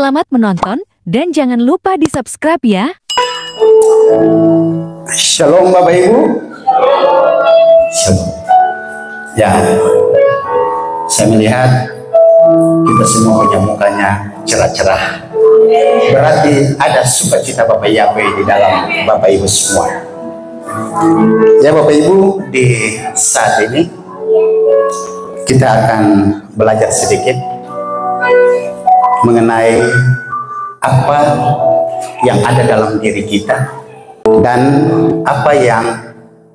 Selamat menonton dan jangan lupa di-subscribe ya. Shalom Bapak Ibu. Shalom. Ya, saya melihat kita semua punya mukanya cerah-cerah. Berarti ada sukacita Bapak Yahweh di dalam Bapak Ibu semua. Ya Bapak Ibu, di saat ini kita akan belajar sedikit mengenai apa yang ada dalam diri kita dan apa yang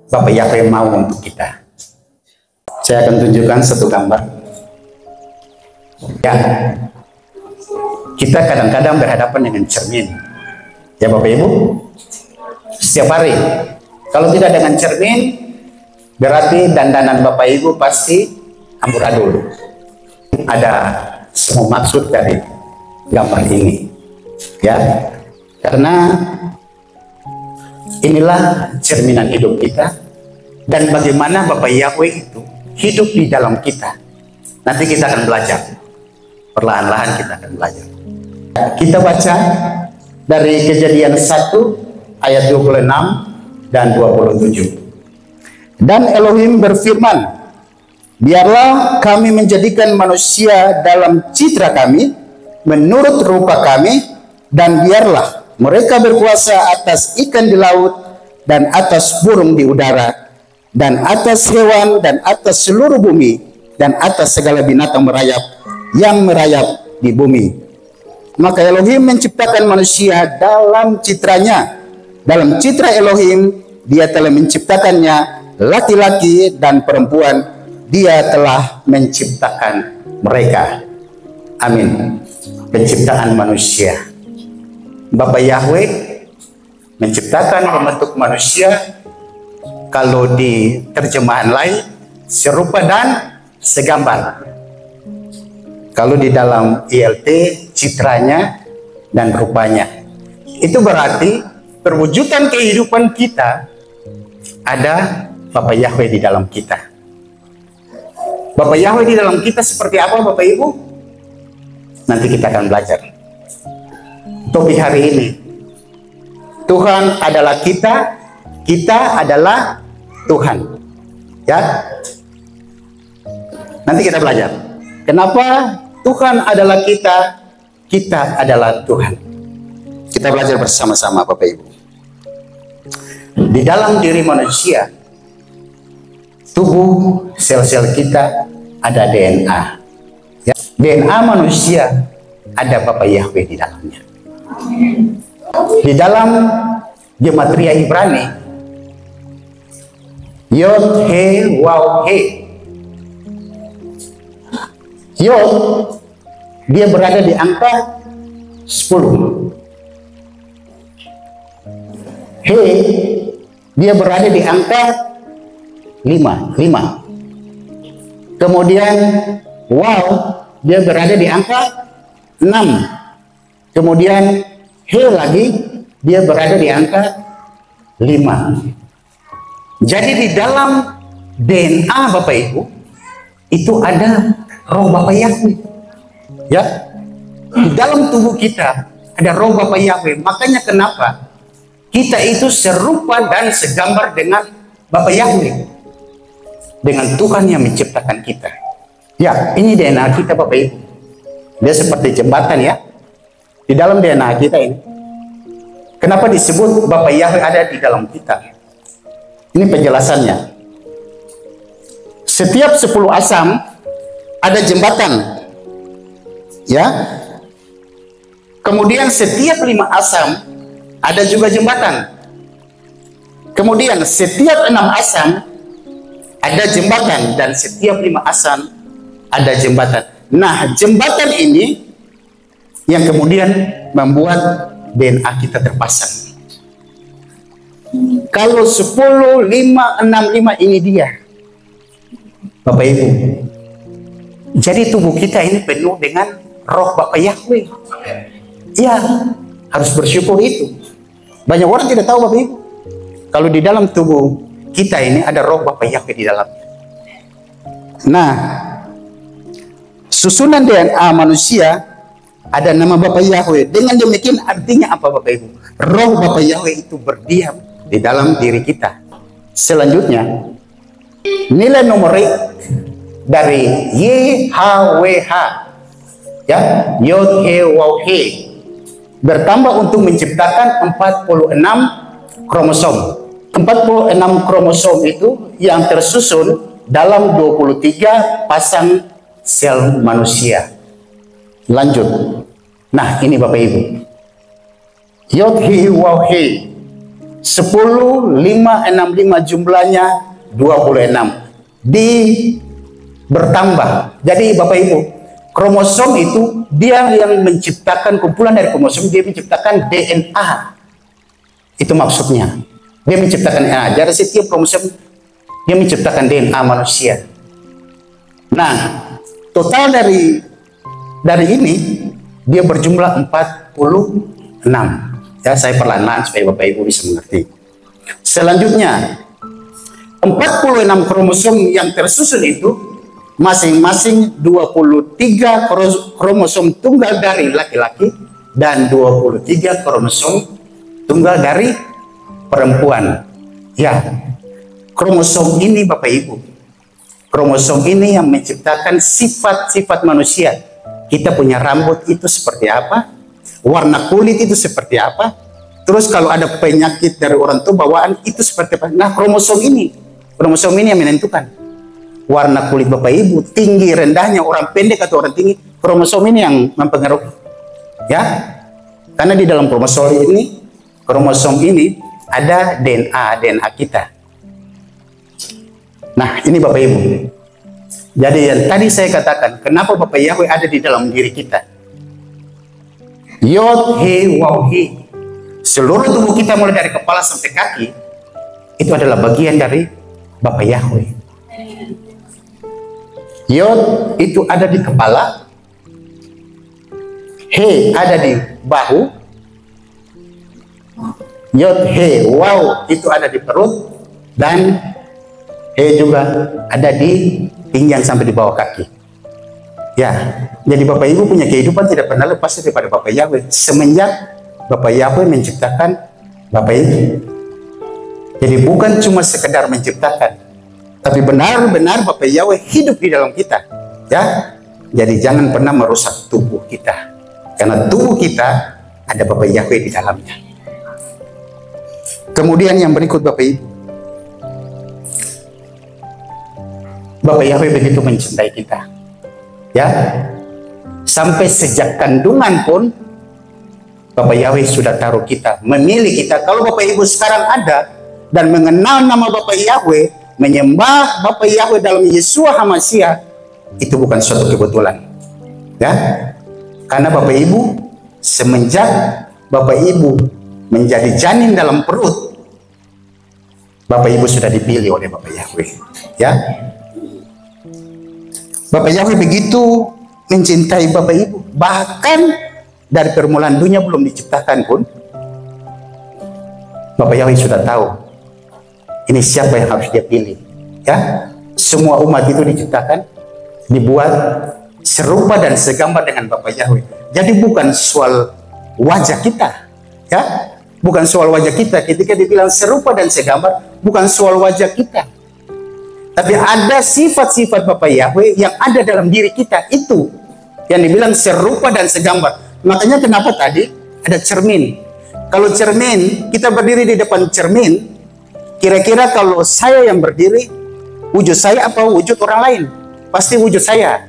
Bapak Yahweh mau untuk kita. Saya akan tunjukkan satu gambar. Ya, kita kadang-kadang berhadapan dengan cermin. Ya Bapak Ibu, setiap hari. Kalau tidak dengan cermin, berarti dandanan Bapak Ibu pasti amburadul. Ada semua maksud dari gambar ini, ya, karena inilah cerminan hidup kita dan bagaimana Bapak Yahweh itu hidup di dalam kita. Nanti kita akan belajar, perlahan-lahan kita akan belajar. Kita baca dari Kejadian 1 ayat 26 dan 27. Dan Elohim berfirman, biarlah kami menjadikan manusia dalam citra kami, menurut rupa kami, dan biarlah mereka berkuasa atas ikan di laut, dan atas burung di udara, dan atas hewan, dan atas seluruh bumi, dan atas segala binatang merayap yang merayap di bumi. Maka Elohim menciptakan manusia dalam citranya. Dalam citra Elohim, dia telah menciptakannya, laki-laki dan perempuan, dia telah menciptakan mereka. Amin. Penciptaan manusia. Bapak Yahweh menciptakan membentuk manusia, kalau di terjemahan lain, serupa dan segambar. Kalau di dalam ILT, citranya dan rupanya. Itu berarti perwujudan kehidupan kita ada Bapak Yahweh di dalam kita. Bapak Yahweh di dalam kita seperti apa Bapak Ibu? Nanti kita akan belajar. Topik hari ini, Tuhan adalah kita, kita adalah Tuhan. Ya, nanti kita belajar. Kenapa Tuhan adalah kita, kita adalah Tuhan. Kita belajar bersama-sama Bapak Ibu. Di dalam diri manusia, tubuh sel-sel kita ada DNA. Ya. DNA manusia ada Bapak Yahweh di dalamnya. Di dalam gematria Ibrani, Yod He Waw He. Yod dia berada di angka 10. He dia berada di angka 5. Kemudian Waw dia berada di angka 6. Kemudian He lagi dia berada di angka 5. Jadi di dalam DNA Bapak Ibu itu ada roh Bapak Yahweh. Ya. Di dalam tubuh kita ada roh Bapak Yahweh. Makanya kenapa kita itu serupa dan segambar dengan Bapak Yahweh, dengan Tuhan yang menciptakan kita. Ya, ini DNA kita Bapak Ibu. Dia seperti jembatan ya. Di dalam DNA kita ini. Kenapa disebut Bapak Yahweh ada di dalam kita? Ini penjelasannya. Setiap 10 asam ada jembatan. Ya. Kemudian setiap 5 asam ada juga jembatan. Kemudian setiap 6 asam ada jembatan, dan setiap 5 asam ada jembatan. Nah, jembatan ini yang kemudian membuat DNA kita terpasang. Kalau 10, 5, 6, 5 ini dia Bapak Ibu. Jadi tubuh kita ini penuh dengan roh Bapak Yahweh. Ya, harus bersyukur itu. Banyak orang tidak tahu Bapak Ibu, kalau di dalam tubuh kita ini ada roh Bapak Yahweh di dalamnya. Nah, susunan DNA manusia ada nama Bapa Yahweh. Dengan demikian artinya apa Bapak Ibu? Roh Bapa Yahweh itu berdiam di dalam diri kita. Selanjutnya, nilai numerik dari YHWH, ya, Yod He Waw He, bertambah untuk menciptakan 46 kromosom. 46 kromosom itu yang tersusun dalam 23 pasang sel manusia. Lanjut. Nah, ini Bapak Ibu. Yod He Waw He 10,565 jumlahnya 26 bertambah. Jadi Bapak Ibu, kromosom itu dia yang menciptakan, kumpulan dari kromosom dia menciptakan DNA. Itu maksudnya. Dia menciptakan DNA. Jadi setiap kromosom dia menciptakan DNA manusia. Nah, total dari ini dia berjumlah 46. Ya, saya perlahan-lahan supaya Bapak Ibu bisa mengerti. Selanjutnya, 46 kromosom yang tersusun itu masing-masing 23 kromosom tunggal dari laki-laki dan 23 kromosom tunggal dari perempuan. Ya, kromosom ini Bapak Ibu, kromosom ini yang menciptakan sifat-sifat manusia. Kita punya rambut itu seperti apa, warna kulit itu seperti apa, terus kalau ada penyakit dari orang tua bawaan itu seperti apa. Nah, kromosom ini yang menentukan warna kulit Bapak Ibu, tinggi rendahnya, orang pendek atau orang tinggi, kromosom ini yang mempengaruhi. Ya, karena di dalam kromosom ini ada DNA kita. Nah, ini Bapak Ibu. Jadi yang tadi saya katakan, kenapa Bapa Yahweh ada di dalam diri kita? Yod He Waw He, seluruh tubuh kita mulai dari kepala sampai kaki itu adalah bagian dari Bapa Yahweh. Yod itu ada di kepala, He ada di bahu, Yod He Waw itu ada di perut, dan He juga ada di pinggang sampai di bawah kaki. Ya, jadi Bapak Ibu punya kehidupan tidak pernah lepas daripada Bapa Yahweh semenjak Bapa Yahweh menciptakan Bapak Ibu. Jadi bukan cuma sekedar menciptakan, tapi benar-benar Bapa Yahweh hidup di dalam kita. Ya, jadi jangan pernah merusak tubuh kita, karena tubuh kita ada Bapa Yahweh di dalamnya. Kemudian yang berikut Bapak Ibu, Bapa Yahweh begitu mencintai kita. Ya, sampai sejak kandungan pun Bapa Yahweh sudah taruh kita, memilih kita. Kalau Bapak Ibu sekarang ada dan mengenal nama Bapa Yahweh, menyembah Bapa Yahweh dalam Yeshua HaMashiach, itu bukan suatu kebetulan. Ya, karena Bapak Ibu semenjak Bapak Ibu menjadi janin dalam perut, Bapak Ibu sudah dipilih oleh Bapa Yahweh. Ya, Bapa Yahweh begitu mencintai Bapak Ibu, bahkan dari permulaan dunia belum diciptakan pun Bapa Yahweh sudah tahu ini siapa yang harus dia pilih. Ya, semua umat itu diciptakan, dibuat serupa dan segambar dengan Bapa Yahweh. Jadi bukan soal wajah kita, ya, bukan soal wajah kita. Ketika dibilang serupa dan segambar, bukan soal wajah kita, tapi ada sifat-sifat Bapa Yahweh yang ada dalam diri kita, itu yang dibilang serupa dan segambar. Makanya kenapa tadi ada cermin. Kalau cermin, kita berdiri di depan cermin, kira-kira kalau saya yang berdiri, wujud saya apa wujud orang lain? Pasti wujud saya,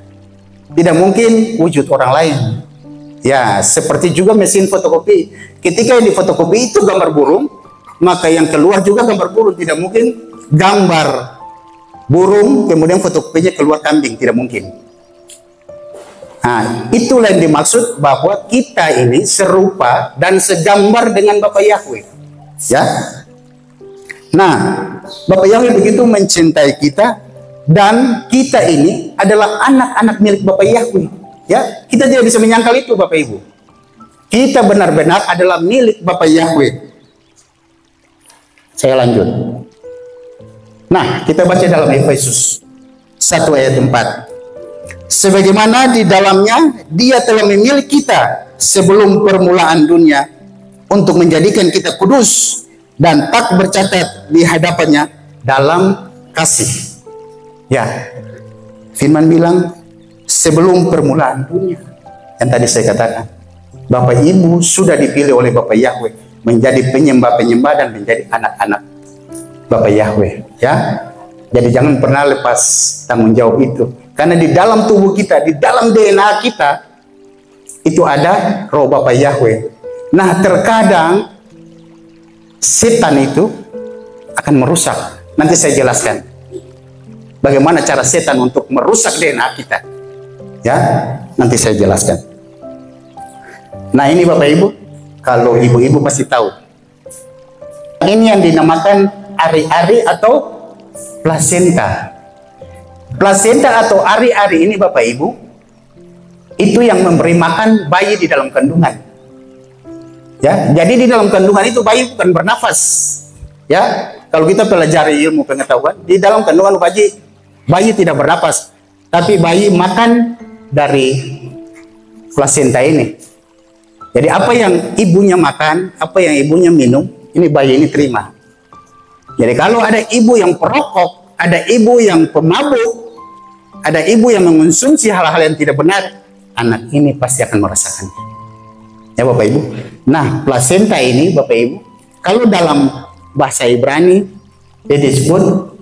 tidak mungkin wujud orang lain. Ya, seperti juga mesin fotokopi. Ketika yang difotokopi itu gambar burung, maka yang keluar juga gambar burung. Tidak mungkin gambar burung kemudian fotokopinya keluar kambing, tidak mungkin. Nah, itulah yang dimaksud bahwa kita ini serupa dan segambar dengan Bapa Yahweh. Ya. Nah, Bapa Yahweh begitu mencintai kita, dan kita ini adalah anak-anak milik Bapa Yahweh. Ya, kita tidak bisa menyangkal itu Bapak Ibu. Kita benar-benar adalah milik Bapa Yahweh. Saya lanjut. Nah, kita baca dalam Efesus 1 ayat 4. sebagaimana di dalamnya Dia telah memilih kita sebelum permulaan dunia untuk menjadikan kita kudus dan tak bercacat di hadapannya dalam kasih. Ya, firman bilang sebelum permulaan dunia. Yang tadi saya katakan, Bapak Ibu sudah dipilih oleh Bapak Yahweh menjadi penyembah-penyembah dan menjadi anak-anak Bapak Yahweh. Ya, jadi jangan pernah lepas tanggung jawab itu. Karena di dalam tubuh kita, di dalam DNA kita, itu ada roh Bapak Yahweh. Nah, terkadang setan itu akan merusak. Nanti saya jelaskan bagaimana cara setan untuk merusak DNA kita. Ya, nanti saya jelaskan. Nah, ini Bapak Ibu, kalau ibu-ibu pasti tahu. Ini yang dinamakan ari-ari atau plasenta. Plasenta atau ari-ari ini Bapak Ibu, itu yang memberi makan bayi di dalam kandungan. Ya, jadi di dalam kandungan itu bayi bukan bernafas. Ya, kalau kita pelajari ilmu pengetahuan, di dalam kandungan bayi tidak bernafas, tapi bayi makan dari plasenta ini. Jadi apa yang ibunya makan, apa yang ibunya minum, ini bayi ini terima. Jadi kalau ada ibu yang perokok, ada ibu yang pemabuk, ada ibu yang mengonsumsi hal-hal yang tidak benar, anak ini pasti akan merasakannya. Ya Bapak Ibu. Nah, plasenta ini Bapak Ibu, kalau dalam bahasa Ibrani dia disebut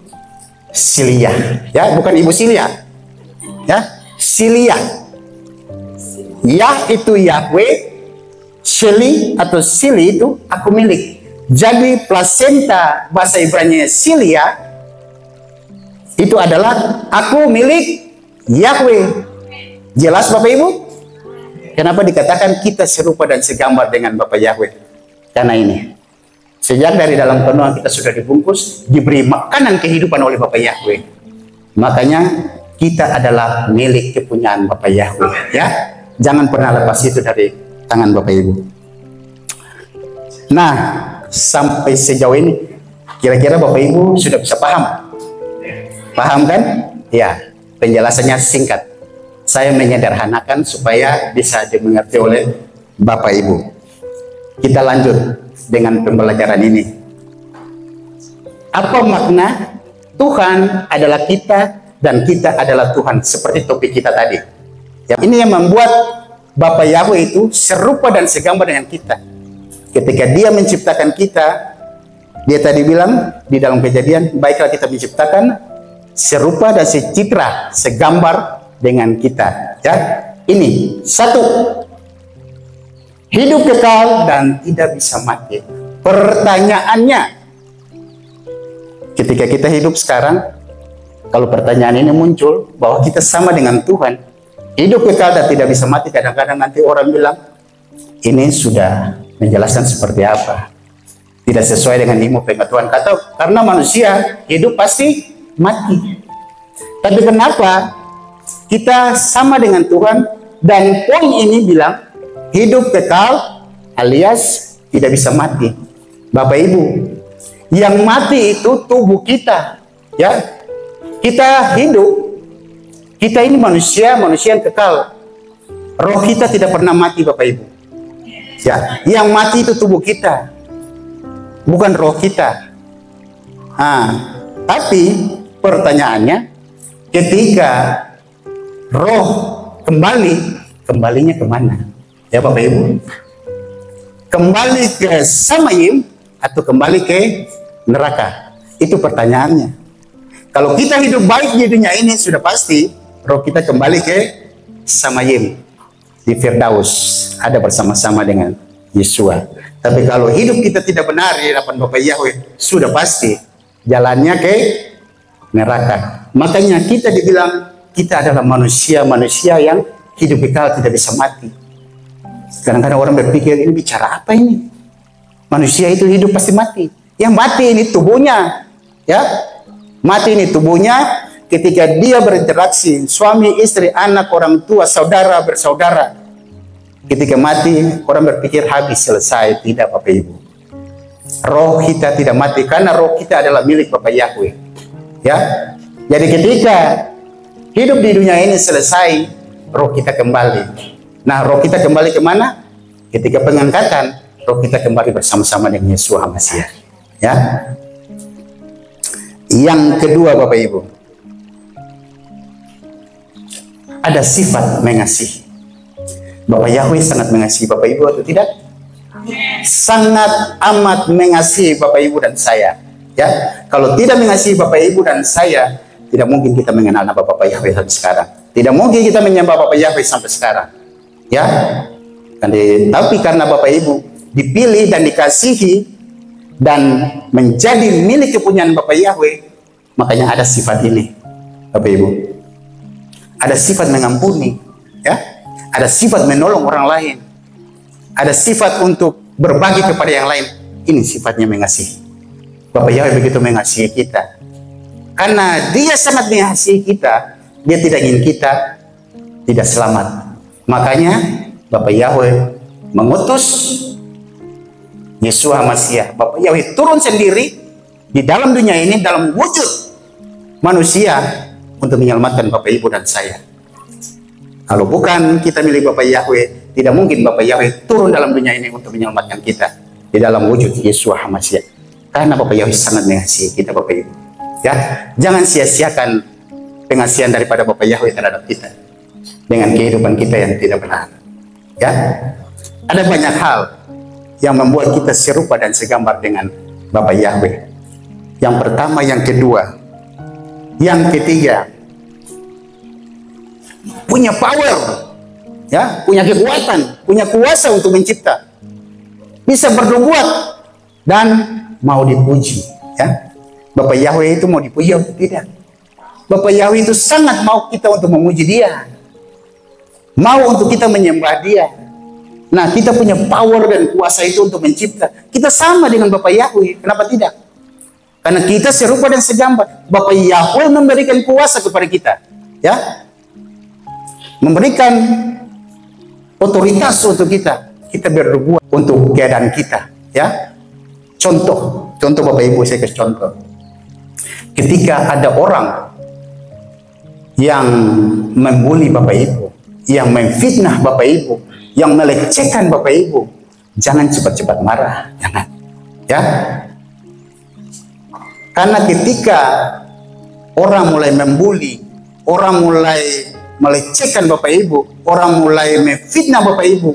Silia. Ya, bukan Ibu Silia. Ya, Silia. Ya itu Yahweh, Sheli atau Sili itu aku milik. Jadi plasenta bahasa Ibrani Silia itu adalah aku milik Yahweh. Jelas Bapak Ibu? Kenapa dikatakan kita serupa dan segambar dengan Bapak Yahweh? Karena ini, sejak dari dalam kandungan kita sudah dibungkus, diberi makanan kehidupan oleh Bapak Yahweh. Makanya kita adalah milik kepunyaan Bapak Yahweh. Ya, jangan pernah lepas itu dari tangan Bapak Ibu. Nah, sampai sejauh ini, kira-kira Bapak Ibu sudah bisa paham? Paham kan? Ya, penjelasannya singkat. Saya menyederhanakan supaya bisa dimengerti oleh Bapak Ibu. Kita lanjut dengan pembelajaran ini. Apa makna Tuhan adalah kita dan kita adalah Tuhan, seperti topik kita tadi. Ya, ini yang membuat Bapak Yahweh itu serupa dan segambar dengan kita. Ketika Dia menciptakan kita, Dia tadi bilang di dalam Kejadian, baiklah kita menciptakan serupa dan secitra, segambar dengan kita. Ya, ini satu, hidup kekal dan tidak bisa mati. Pertanyaannya, ketika kita hidup sekarang, kalau pertanyaan ini muncul bahwa kita sama dengan Tuhan, hidup kekal dan tidak bisa mati, kadang-kadang nanti orang bilang ini sudah menjelaskan seperti apa, tidak sesuai dengan ilmu pengetahuan. Karena manusia hidup pasti mati. Tapi kenapa kita sama dengan Tuhan? Dan poin ini bilang hidup kekal alias tidak bisa mati. Bapak Ibu, yang mati itu tubuh kita. Ya, kita hidup, kita ini manusia yang kekal. Roh kita tidak pernah mati Bapak Ibu. Ya, yang mati itu tubuh kita, bukan roh kita. Tapi pertanyaannya, ketika roh kembalinya kemana? Ya Bapak Ibu, kembali ke Samayim atau kembali ke neraka? Itu pertanyaannya. Kalau kita hidup baik di dunia ini, sudah pasti roh kita kembali ke Samayim, di Firdaus, ada bersama-sama dengan Yesua. Tapi kalau hidup kita tidak benar di hadapan Bapak Yahweh, sudah pasti jalannya ke neraka. Makanya kita dibilang kita adalah manusia yang hidup kekal tidak bisa mati. Kadang-kadang orang berpikir, ini bicara apa ini? Manusia itu hidup pasti mati. Yang mati ini tubuhnya, ya. Mati ini tubuhnya ketika dia berinteraksi suami, istri, anak, orang tua, saudara bersaudara. Ketika mati, orang berpikir habis, selesai. Tidak Bapak Ibu. Roh kita tidak mati karena roh kita adalah milik Bapak Yahweh. Ya. Jadi ketika hidup di dunia ini selesai, roh kita kembali. Nah, roh kita kembali kemana? Ketika pengangkatan, roh kita kembali bersama-sama dengan Yesus Hamasiah. Ya. Yang kedua, Bapak Ibu, ada sifat mengasihi. Bapak Yahweh sangat mengasihi Bapak Ibu atau tidak? Sangat amat mengasihi Bapak Ibu dan saya. Ya, kalau tidak mengasihi Bapak Ibu dan saya, tidak mungkin kita mengenal nama Bapak Yahweh sampai sekarang. Tidak mungkin kita menyembah Bapak Yahweh sampai sekarang. Ya, tapi karena Bapak Ibu dipilih dan dikasihi dan menjadi milik kepunyaan Bapak Yahweh, makanya ada sifat ini, Bapak Ibu. Ada sifat mengampuni, ya. Ada sifat menolong orang lain. Ada sifat untuk berbagi kepada yang lain. Ini sifatnya mengasihi. Bapak Yahweh begitu mengasihi kita. Karena Dia sangat mengasihi kita, Dia tidak ingin kita tidak selamat. Makanya Bapak Yahweh mengutus Yesus Hamasiah. Bapak Yahweh turun sendiri di dalam dunia ini dalam wujud manusia untuk menyelamatkan Bapak Ibu dan saya. Kalau bukan kita milik Bapak Yahweh, tidak mungkin Bapak Yahweh turun dalam dunia ini untuk menyelamatkan kita di dalam wujud Yesus Hamasiah. Karena Bapak Yahweh sangat mengasihi kita, Bapak Ibu. Ya, jangan sia-siakan pengasihan daripada Bapak Yahweh terhadap kita dengan kehidupan kita yang tidak benar. Ya, ada banyak hal yang membuat kita serupa dan segambar dengan Bapak Yahweh. Yang pertama, yang kedua, yang ketiga, punya power, ya, punya kekuatan, punya kuasa untuk mencipta, bisa berbuat dan mau dipuji. Ya, Bapak Yahweh itu mau dipuji atau tidak? Bapak Yahweh itu sangat mau kita untuk memuji Dia, mau untuk kita menyembah Dia. Nah, kita punya power dan kuasa itu untuk mencipta. Kita sama dengan Bapak Yahweh, kenapa tidak? Karena kita serupa dan segambar. Bapak Yahweh memberikan kuasa kepada kita, ya, memberikan otoritas untuk kita berbuat untuk keadaan kita, ya. Contoh Bapak Ibu, saya kasih contoh. Ketika ada orang yang membuli Bapak Ibu, yang memfitnah Bapak Ibu, yang melecehkan Bapak Ibu, jangan cepat-cepat marah, jangan, ya. Karena ketika orang mulai membuli, orang mulai melecehkan Bapak Ibu, orang mulai memfitnah Bapak Ibu,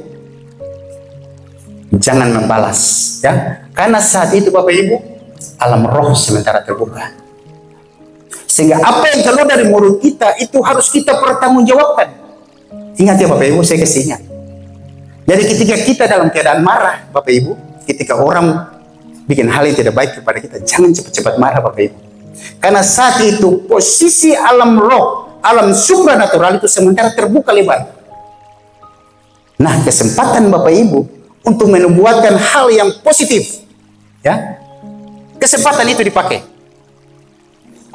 jangan membalas, ya. Karena saat itu Bapak Ibu, alam roh sementara terbuka. Sehingga apa yang keluar dari mulut kita itu harus kita pertanggungjawabkan. Ingat ya Bapak Ibu, saya kasih ingat. Jadi ketika kita dalam keadaan marah, Bapak Ibu, ketika orang bikin hal yang tidak baik kepada kita, jangan cepat-cepat marah Bapak Ibu. Karena saat itu posisi alam roh, alam supranatural itu sementara terbuka lebar. Nah, kesempatan Bapak Ibu untuk menubuatkan hal yang positif, ya, kesempatan itu dipakai.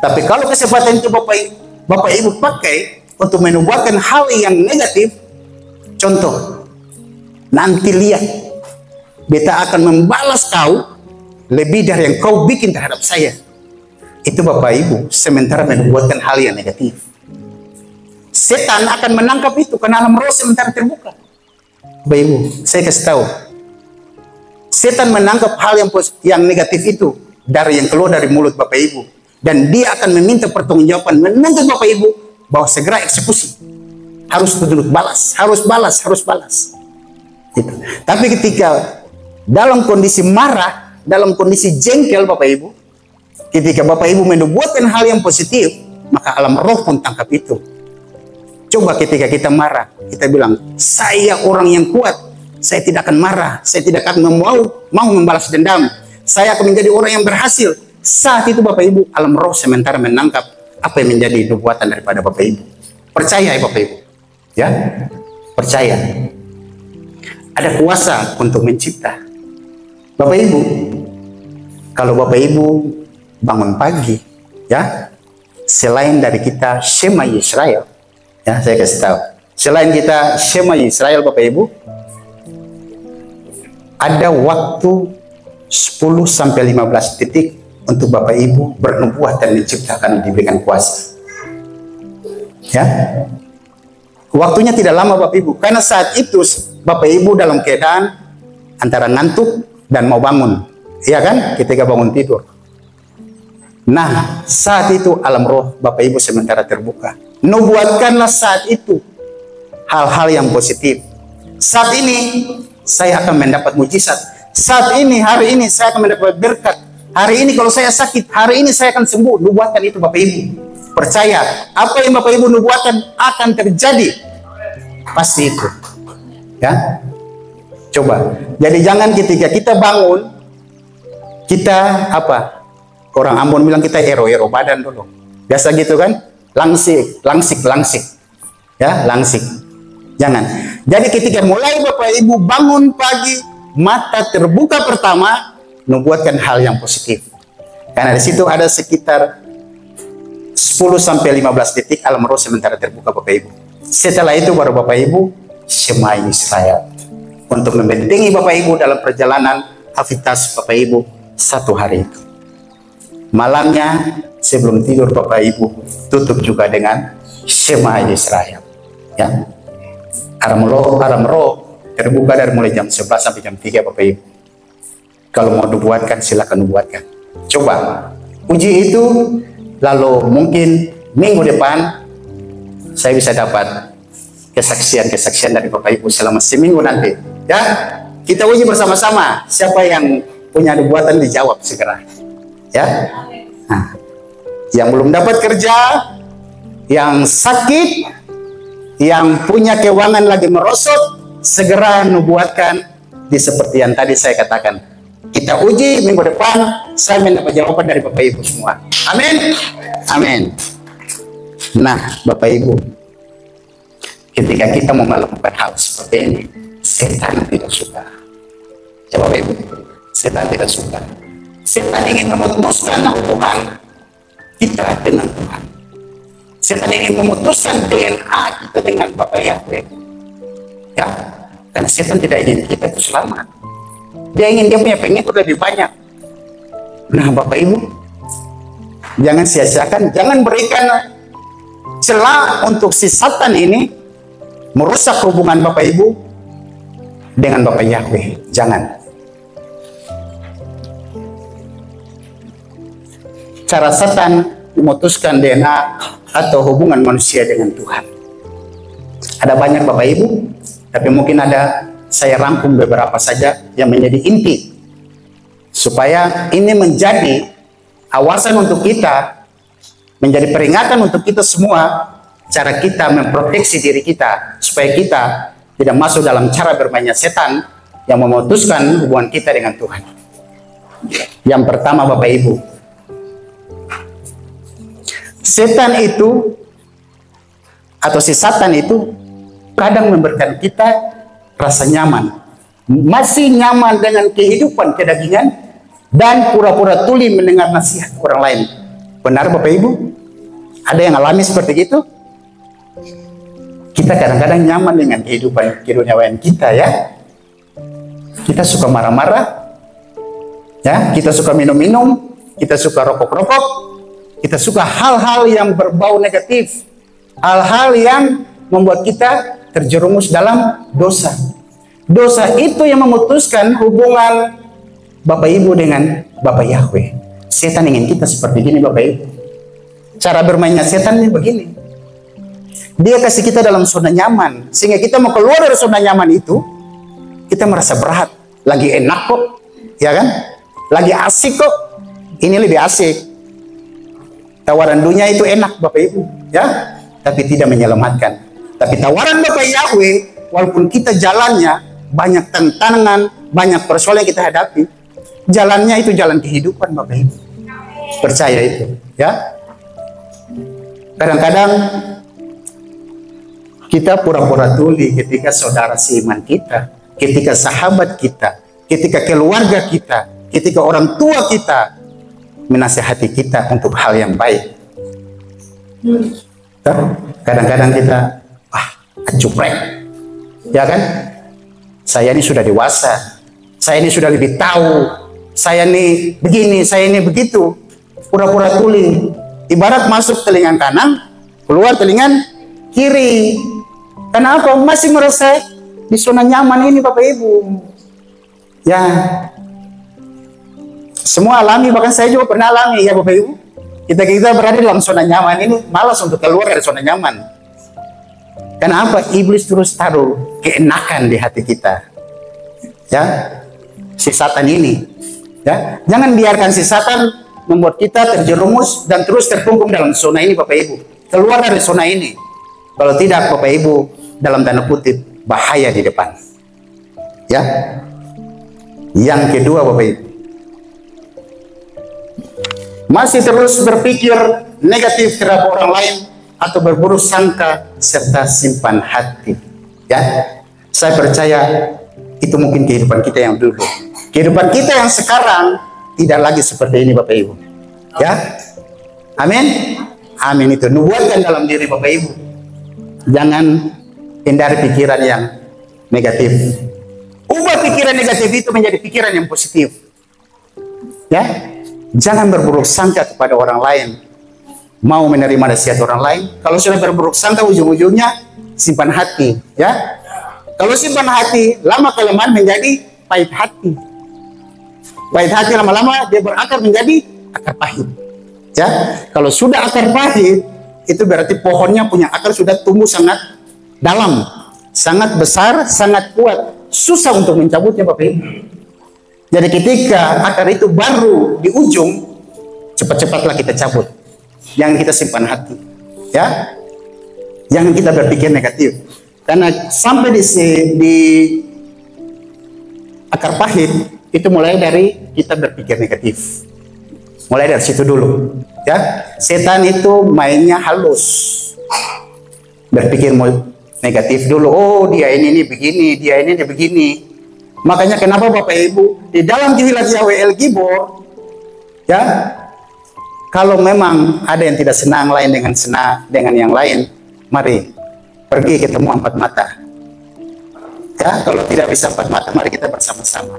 Tapi kalau kesempatan itu Bapak Ibu pakai untuk menubuatkan hal yang negatif, contoh, nanti lihat, beta akan membalas kau lebih dari yang kau bikin terhadap saya. Itu Bapak Ibu sementara menubuatkan hal yang negatif. Setan akan menangkap itu karena alam roh sementara terbuka. Bapak Ibu, saya kasih tahu, setan menangkap hal yang negatif itu dari yang keluar dari mulut Bapak Ibu, dan dia akan meminta pertanggungjawaban, menuntut Bapak Ibu bahwa segera eksekusi, harus tunduk balas, harus balas. Gitu. Tapi ketika dalam kondisi marah, dalam kondisi jengkel Bapak Ibu, ketika Bapak Ibu menubuatkan hal yang positif, maka alam roh pun tangkap itu. Coba ketika kita marah, kita bilang, saya orang yang kuat, saya tidak akan marah, saya tidak akan mau membalas dendam, saya akan menjadi orang yang berhasil. Saat itu Bapak Ibu, alam roh sementara menangkap apa yang menjadi nubuatan daripada Bapak Ibu. Percaya ya Bapak Ibu, ya, percaya. Ada kuasa untuk mencipta. Bapak Ibu, kalau Bapak Ibu bangun pagi, ya, selain dari kita Shema Yisrael, ya, saya kasih tahu, selain kita Shema Yisrael Bapak Ibu, ada waktu 10-15 detik untuk Bapak Ibu bernubuat dan menciptakan, diberikan kuasa. Ya, waktunya tidak lama Bapak Ibu, karena saat itu Bapak Ibu dalam keadaan antara ngantuk dan mau bangun, ya kan? Ketika bangun tidur. Nah, saat itu alam roh Bapak Ibu sementara terbuka. Nubuatkanlah saat itu hal-hal yang positif. Saat ini saya akan mendapat mujizat. Saat ini, hari ini saya akan mendapat berkat. Hari ini kalau saya sakit, hari ini saya akan sembuh. Nubuatkan itu Bapak Ibu. Percaya, apa yang Bapak Ibu nubuatkan akan terjadi. Pasti itu. Ya. Coba. Jadi jangan ketika kita bangun, kita apa? Orang Ambon bilang kita ero-ero badan dulu. Biasa gitu kan? Langsik. Ya, langsik. Jangan. Jadi ketika mulai Bapak Ibu bangun pagi, mata terbuka pertama, nubuatkan hal yang positif. Karena di situ ada sekitar 10-15 detik alam roh sementara terbuka Bapak Ibu. Setelah itu baru Bapak Ibu semai Israel. Untuk membentengi Bapak Ibu dalam perjalanan aktivitas Bapak Ibu satu hari itu. Malamnya sebelum tidur Bapak Ibu tutup juga dengan Shema Israel. Ya. Alam roh terbuka dari mulai jam 11 sampai jam 3 Bapak Ibu. Kalau mau nubuatkan silakan nubuatkan. Coba uji itu, lalu mungkin minggu depan saya bisa dapat kesaksian dari Bapak Ibu selama seminggu nanti. Ya, kita uji bersama-sama. Siapa yang punya nubuatan dijawab segera. Ya, nah, yang belum dapat kerja, yang sakit, yang punya keuangan lagi merosot, segera nubuatkan di seperti yang tadi saya katakan. Kita uji minggu depan, saya mendapat jawaban dari Bapak Ibu semua. Amin. Amin. Nah, Bapak Ibu, ketika kita mau melakukan hal seperti ini, setan tidak suka. Ya Bapak Ibu, setan tidak suka. Setan ingin memutuskan hubungan kita dengan Tuhan. Setan ingin memutuskan DNA kita dengan Bapak Yahweh. Ya, karena setan tidak ingin kita itu selamat. Dia ingin dia punya pengikut lebih banyak. Nah Bapak Ibu, jangan sia-siakan, jangan berikan celah untuk si Satan ini merusak hubungan Bapak Ibu dengan Bapak Yahweh. Jangan. Cara Satan memutuskan DNA atau hubungan manusia dengan Tuhan. Ada banyak Bapak Ibu, tapi mungkin saya rangkum beberapa saja yang menjadi inti. Supaya ini menjadi awasan untuk kita, menjadi peringatan untuk kita semua, cara kita memproteksi diri kita, supaya kita tidak masuk dalam cara bermainnya setan yang memutuskan hubungan kita dengan Tuhan. Yang pertama Bapak Ibu, setan itu atau si Satan itu kadang memberikan kita rasa nyaman, masih nyaman dengan kehidupan kedagingan dan pura-pura tuli mendengar nasihat orang lain. Benar Bapak Ibu? Ada yang alami seperti itu? Kita kadang-kadang nyaman dengan kehidupan keduniawian kita, ya. Kita suka marah-marah, ya. Kita suka minum-minum, kita suka rokok-rokok, kita suka hal-hal yang berbau negatif, hal-hal yang membuat kita terjerumus dalam dosa. Dosa itu yang memutuskan hubungan Bapak Ibu dengan Bapak Yahweh. Setan ingin kita seperti ini Bapak Ibu. Cara bermainnya setan ini begini. Dia kasih kita dalam zona nyaman, sehingga kita mau keluar dari zona nyaman itu, kita merasa berat. Lagi enak kok, ya kan? Lagi asik kok. Ini lebih asik. Tawaran dunia itu enak Bapak Ibu, ya, tapi tidak menyelamatkan. Tapi tawaran Bapak Yahweh, walaupun kita jalannya banyak tantangan, banyak persoalan yang kita hadapi, jalannya itu jalan kehidupan Bapak Ibu. Percaya itu, ya. Kadang-kadang kita pura-pura tuli ketika saudara seiman kita, ketika sahabat kita, ketika keluarga kita, ketika orang tua kita menasihati kita untuk hal yang baik. Kadang-kadang kita cuprek, ya kan? Saya ini sudah dewasa, saya ini sudah lebih tahu, saya ini begini, saya ini begitu. Pura-pura tuli, ibarat masuk telinga kanan, keluar telinga kiri. Kenapa? Masih merasa di zona nyaman ini Bapak Ibu. Ya, semua alami, bahkan saya juga pernah alami ya Bapak Ibu. Kita berada dalam zona nyaman ini, malas untuk keluar dari zona nyaman. Kenapa? Iblis terus taruh keenakan di hati kita. Ya, si Satan ini. Ya, jangan biarkan si Satan membuat kita terjerumus dan terus terkungkung dalam zona ini Bapak Ibu. Keluar dari zona ini. Kalau tidak Bapak Ibu, dalam tanda kutip, bahaya di depan. Ya. Yang kedua Bapak Ibu, masih terus berpikir negatif terhadap orang lain atau berburuk sangka serta simpan hati. Ya. Saya percaya itu mungkin kehidupan kita yang dulu. Kehidupan kita yang sekarang tidak lagi seperti ini Bapak Ibu. Ya. Amin. Amin, itu nubuatkan dalam diri Bapak Ibu. Jangan hindari pikiran yang negatif. Ubah pikiran negatif itu menjadi pikiran yang positif. Ya, jangan berburuk sangka kepada orang lain. Mau menerima nasihat orang lain. Kalau sudah berburuk sangka, ujung-ujungnya simpan hati. Ya, kalau simpan hati, lama kelamaan menjadi pahit hati. Pahit hati lama-lama dia berakar menjadi akar pahit. Ya, kalau sudah akar pahit, itu berarti pohonnya punya akar sudah tumbuh sangat dalam, sangat besar, sangat kuat, susah untuk mencabutnya Bapak Ibu. Jadi ketika akar itu baru di ujung, cepat-cepatlah kita cabut. Jangan kita simpan hati, ya. Jangan kita berpikir negatif, karena sampai di akar pahit itu mulai dari kita berpikir negatif. Mulai dari situ dulu, ya. Setan itu mainnya halus, berpikir negatif dulu. Oh, dia ini begini, dia ini begini. Makanya kenapa Bapak Ibu di dalam Kihilat Yahweh El Gibor, ya, kalau memang ada yang tidak senang lain dengan yang lain, mari pergi ketemu empat mata. Ya, kalau tidak bisa empat mata, mari kita bersama-sama.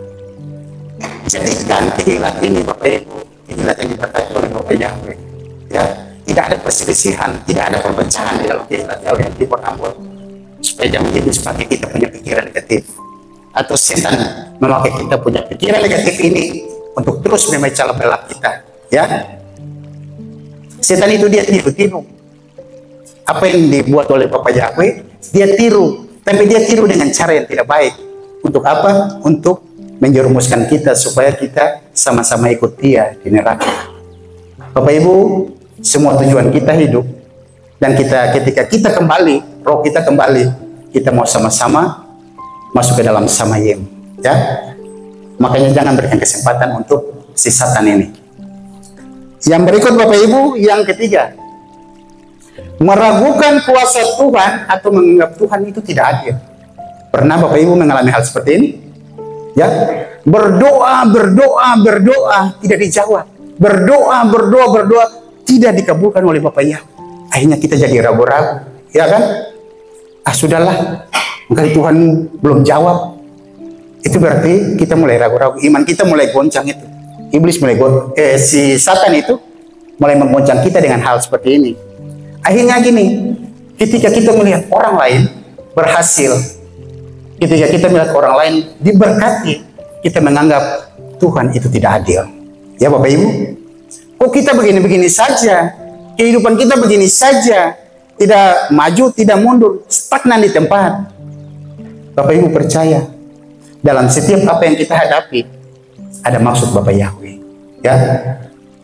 Jadikan Kihilat ini Bapak Ibu, Kihilat yang diberkati oleh Bapak Yahweh. Ya, tidak ada perselisihan, tidak ada perpecahan di dalam Kihilat Yahweh El Gibor Ambon. Supaya jangan jadi seperti kita punya pikiran negatif, atau setan memakai kita punya pikiran negatif ini untuk terus memecah belah kita. Ya, setan itu dia tiru apa yang dibuat oleh Bapak Yahweh, dia tiru, tapi dia tiru dengan cara yang tidak baik. Untuk apa? Untuk menjerumuskan kita supaya kita sama-sama ikut dia di neraka. Bapak Ibu, semua tujuan kita hidup, dan ketika kita kembali, roh kita kembali, kita mau sama-sama masuk ke dalam Samayim. Ya, makanya jangan berikan kesempatan untuk si Satan ini. Yang berikut Bapak Ibu, yang ketiga, meragukan kuasa Tuhan atau menganggap Tuhan itu tidak adil. Pernah Bapak Ibu mengalami hal seperti ini? Ya, berdoa tidak dijawab, berdoa tidak dikabulkan oleh Bapak Yahweh. Akhirnya kita jadi ragu-ragu, ya kan? Ah, sudahlah, mungkin Tuhan belum jawab. Itu berarti kita mulai ragu-ragu, iman kita mulai goncang itu. Iblis mulai si Satan itu mulai menggoncang kita dengan hal seperti ini. Akhirnya gini, ketika kita melihat orang lain berhasil, ketika kita melihat orang lain diberkati, kita menganggap Tuhan itu tidak adil. Ya Bapak Ibu, kok kita begini-begini saja, kehidupan kita begini saja, tidak maju, tidak mundur, stagnan di tempat. Bapak Ibu percaya, dalam setiap apa yang kita hadapi, ada maksud Bapak Yahweh. Ya,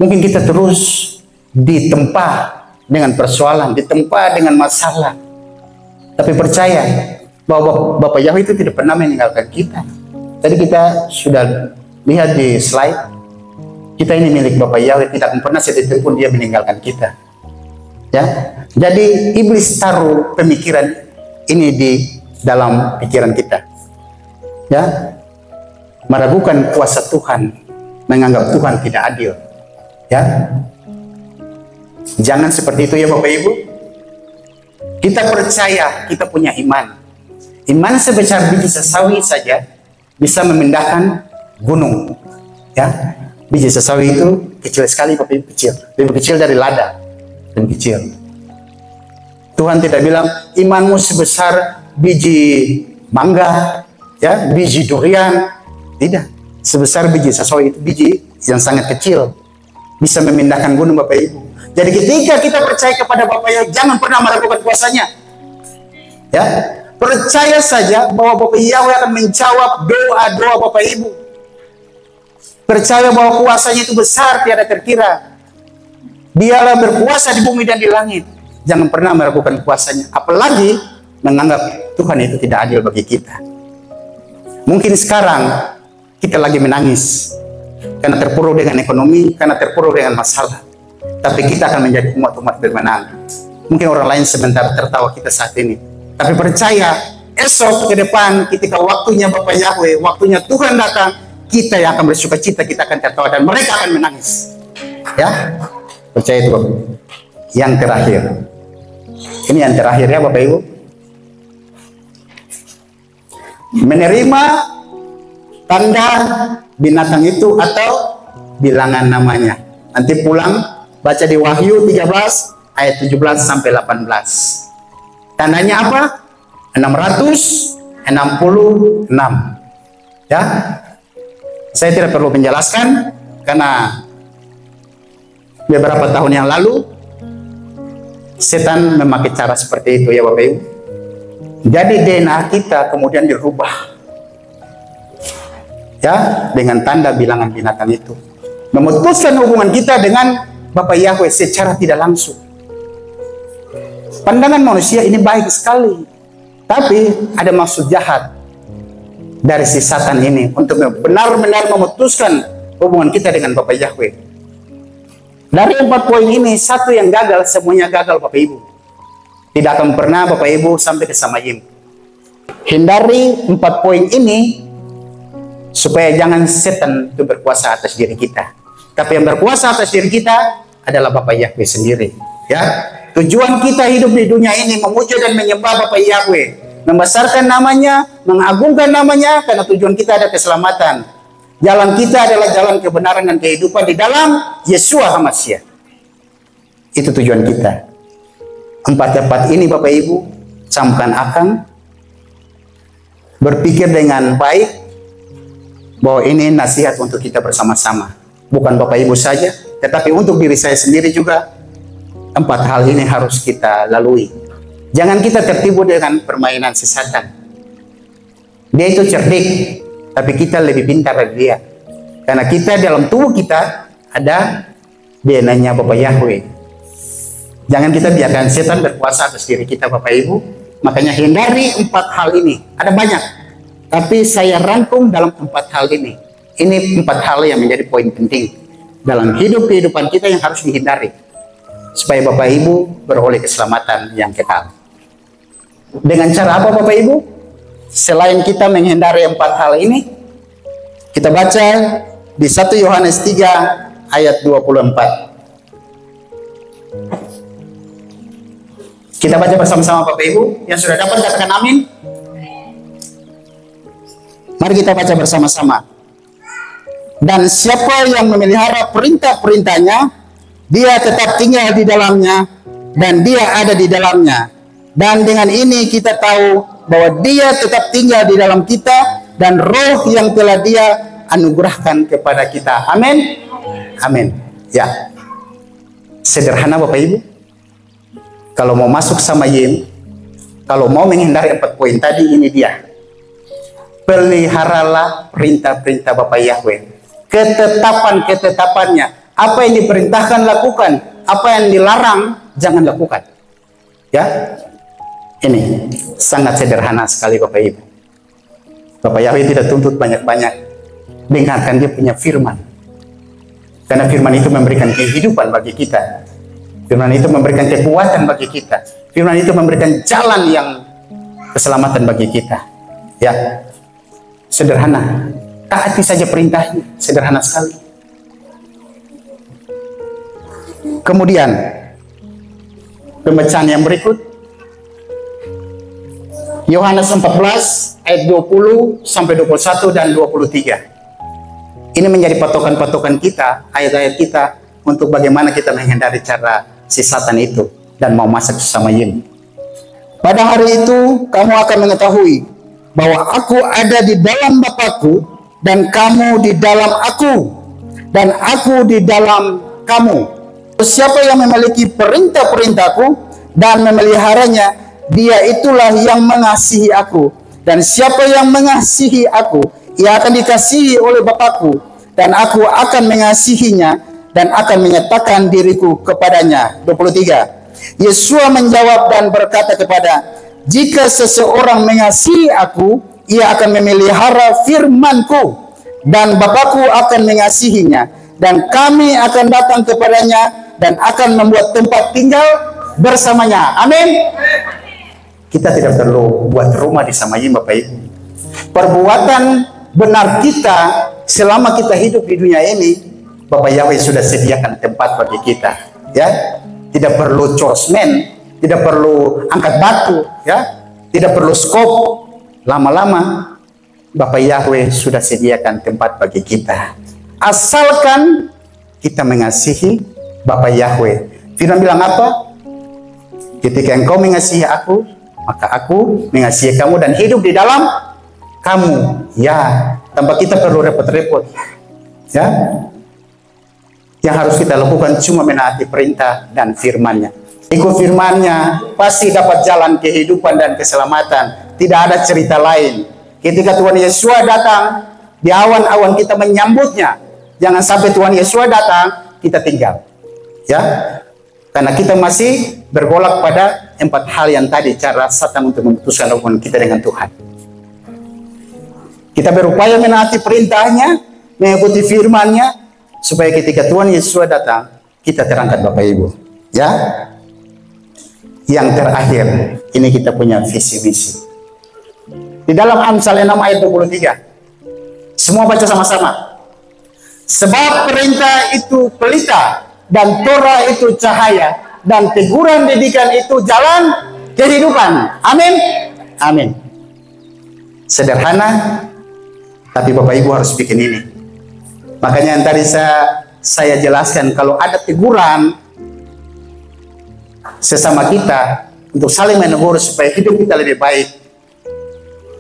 mungkin kita terus ditempa dengan persoalan, ditempa dengan masalah, tapi percaya bahwa Bapak Yahweh itu tidak pernah meninggalkan kita. Tadi kita sudah lihat di slide, kita ini milik Bapak Yahweh, tidak pernah sedetik pun dia meninggalkan kita. Ya, jadi iblis taruh pemikiran ini di dalam pikiran kita. Ya, meragukan kuasa Tuhan, menganggap Tuhan tidak adil. Ya, jangan seperti itu ya Bapak Ibu. Kita percaya, kita punya iman. Iman sebesar biji sesawi saja bisa memindahkan gunung. Ya, biji sesawi itu kecil sekali Bapak Ibu, kecil, lebih kecil dari lada, lebih kecil. Tuhan tidak bilang imanmu sebesar biji mangga, ya, biji durian. Tidak. Sebesar biji sesuai itu biji yang sangat kecil, bisa memindahkan gunung, Bapak Ibu. Jadi ketika kita percaya kepada Bapak Yahweh, jangan pernah meragukan kuasanya. Ya, percaya saja bahwa Bapak Yahweh akan menjawab doa-doa Bapak Ibu. Percaya bahwa kuasanya itu besar, tiada terkira. Dialah berkuasa di bumi dan di langit. Jangan pernah meragukan kuasanya, apalagi menganggap Tuhan itu tidak adil bagi kita. Mungkin sekarang kita lagi menangis karena terpuruk dengan ekonomi, karena terpuruk dengan masalah. Tapi kita akan menjadi umat-umat bermenang. Mungkin orang lain sebentar tertawa kita saat ini. Tapi percaya, esok ke depan ketika waktunya Bapak Yahweh, waktunya Tuhan datang, kita yang akan bersuka cita, kita akan tertawa dan mereka akan menangis. Ya, percaya itu Bapak. Yang terakhir. Ini yang terakhir ya Bapak Ibu. Menerima tanda binatang itu atau bilangan namanya. Nanti pulang baca di Wahyu 13 ayat 17 sampai 18. Tandanya apa? 666. Ya. Saya tidak perlu menjelaskan karena beberapa tahun yang lalu setan memakai cara seperti itu ya Bapak Ibu. Jadi DNA kita kemudian dirubah. Ya, dengan tanda bilangan binatang itu. Memutuskan hubungan kita dengan Bapak Yahweh secara tidak langsung. Pandangan manusia ini baik sekali. Tapi ada maksud jahat dari si Satan ini untuk benar-benar memutuskan hubungan kita dengan Bapak Yahweh. Dari 4 poin ini, satu yang gagal, semuanya gagal Bapak Ibu. Tidak akan pernah Bapak Ibu sampai ke Samayim. Hindari 4 poin ini supaya jangan setan itu berkuasa atas diri kita. Tapi yang berkuasa atas diri kita adalah Bapak Yahweh sendiri. Ya, tujuan kita hidup di dunia ini memuja dan menyembah Bapak Yahweh, membesarkan namanya, mengagungkan namanya, karena tujuan kita ada keselamatan. Jalan kita adalah jalan kebenaran dan kehidupan di dalam Yeshua HaMashiach. Itu tujuan kita. 4 ini Bapak Ibu, camkan akan berpikir dengan baik bahwa ini nasihat untuk kita bersama-sama. Bukan Bapak Ibu saja, tetapi untuk diri saya sendiri juga. 4 hal ini harus kita lalui. Jangan kita tertipu dengan permainan si Satan. Dia itu cerdik, tapi kita lebih pintar dari dia. Karena kita dalam tubuh kita ada DNA-nya Bapak Yahweh. Jangan kita biarkan setan berkuasa atas diri kita Bapak Ibu. Makanya hindari 4 hal ini. Ada banyak, tapi saya rangkum dalam 4 hal ini. Ini 4 hal yang menjadi poin penting dalam kehidupan kita yang harus dihindari, supaya Bapak Ibu beroleh keselamatan yang kekal. Dengan cara apa Bapak Ibu? Selain kita menghindari 4 hal ini, kita baca di 1 Yohanes 3 ayat 24. Kita baca bersama-sama Bapak Ibu. Yang sudah dapat katakan amin. Mari kita baca bersama-sama. Dan siapa yang memelihara perintah-perintahnya, dia tetap tinggal di dalamnya, dan dia ada di dalamnya. Dan dengan ini kita tahu bahwa dia tetap tinggal di dalam kita, dan roh yang telah dia anugerahkan kepada kita. Amin. Amin. Ya. Sederhana Bapak Ibu. Kalau mau masuk Samayim, kalau mau menghindari 4 poin tadi, ini dia. Peliharalah perintah-perintah Bapak Yahweh. Ketetapan-ketetapannya. Apa yang diperintahkan lakukan, apa yang dilarang jangan lakukan. Ya. Ini sangat sederhana sekali Bapak Ibu. Bapak Yahweh tidak tuntut banyak-banyak. Dengarkan dia punya firman. Karena firman itu memberikan kehidupan bagi kita. Firman itu memberikan kekuatan bagi kita. Firman itu memberikan jalan yang keselamatan bagi kita. Ya. Sederhana. Taati saja perintahnya. Sederhana sekali. Kemudian pembacaan yang berikut, Yohanes 14 ayat 20 sampai 21 dan 23. Ini menjadi patokan-patokan kita, ayat-ayat kita untuk bagaimana kita menghindari cara si Satan itu dan mau masuk ke Samayim. Pada hari itu kamu akan mengetahui bahwa aku ada di dalam Bapa-Ku dan kamu di dalam aku dan aku di dalam kamu. Siapa yang memiliki perintah-perintahku dan memeliharanya, dia itulah yang mengasihi aku. Dan siapa yang mengasihi aku, ia akan dikasihi oleh Bapa-Ku, dan aku akan mengasihinya dan akan menyatakan diriku kepadanya. 23. Yesus menjawab dan berkata kepada, jika seseorang mengasihi aku, ia akan memelihara firman-Ku, dan Bapa-Ku akan mengasihinya, dan kami akan datang kepadanya dan akan membuat tempat tinggal bersamanya. Amin. Kita tidak perlu buat rumah di Samayim, Bapak Ibu. Perbuatan benar kita selama kita hidup di dunia ini, Bapak Yahweh sudah sediakan tempat bagi kita, ya. Tidak perlu corsmen, tidak perlu angkat batu, ya. Tidak perlu skop. Lama-lama Bapak Yahweh sudah sediakan tempat bagi kita. Asalkan kita mengasihi Bapak Yahweh. Firman bilang apa? Ketika engkau mengasihi aku, maka aku mengasihi kamu dan hidup di dalam kamu. Ya, tanpa kita perlu repot-repot. Ya, yang harus kita lakukan cuma menaati perintah dan firman-Nya. Ikut firman-Nya, pasti dapat jalan kehidupan dan keselamatan. Tidak ada cerita lain. Ketika Tuhan Yesus datang, di awan-awan kita menyambutnya. Jangan sampai Tuhan Yesus datang, kita tinggal. Ya, karena kita masih bergolak pada 4 hal yang tadi, cara Satan untuk memutuskan hubungan kita dengan Tuhan. Kita berupaya menaati perintahnya, mengikuti firman-Nya, supaya ketika Tuhan Yesus datang, kita terangkat, Bapak Ibu. Ya, yang terakhir, ini kita punya visi misi. Di dalam Amsal 6 ayat 23, semua baca sama-sama. Sebab perintah itu pelita, dan Torah itu cahaya, dan teguran didikan itu jalan kehidupan. Amin. Amin. Sederhana, tapi Bapak Ibu harus bikin ini. Makanya yang tadi saya jelaskan, kalau ada teguran sesama kita untuk saling menegur supaya hidup kita lebih baik,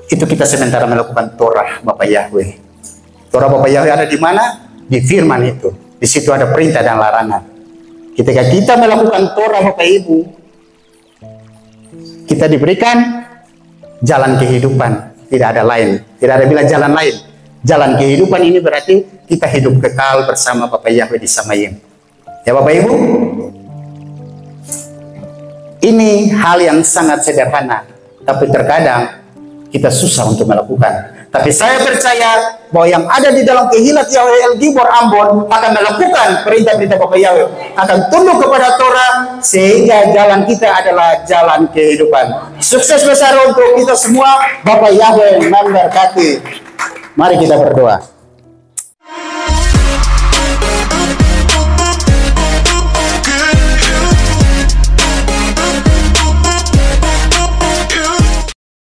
itu kita sementara melakukan Torah Bapak Yahweh. Torah Bapak Yahweh ada di mana? Di firman itu. Di situ ada perintah dan larangan. Ketika kita melakukan Torah Bapak Ibu, kita diberikan jalan kehidupan. Tidak ada lain. Tidak ada bilang jalan lain. Jalan kehidupan ini berarti kita hidup kekal bersama Bapak Yahweh di Samayim. Ya Bapak Ibu, ini hal yang sangat sederhana, tapi terkadang kita susah untuk melakukan. Tapi saya percaya bahwa yang ada di dalam Kehilat Yahweh El Gibor Ambon akan melakukan perintah-perintah Bapak Yahweh, akan tunduk kepada Torah, sehingga jalan kita adalah jalan kehidupan. Sukses besar untuk kita semua. Bapak Yahweh memberkati. Mari kita berdoa.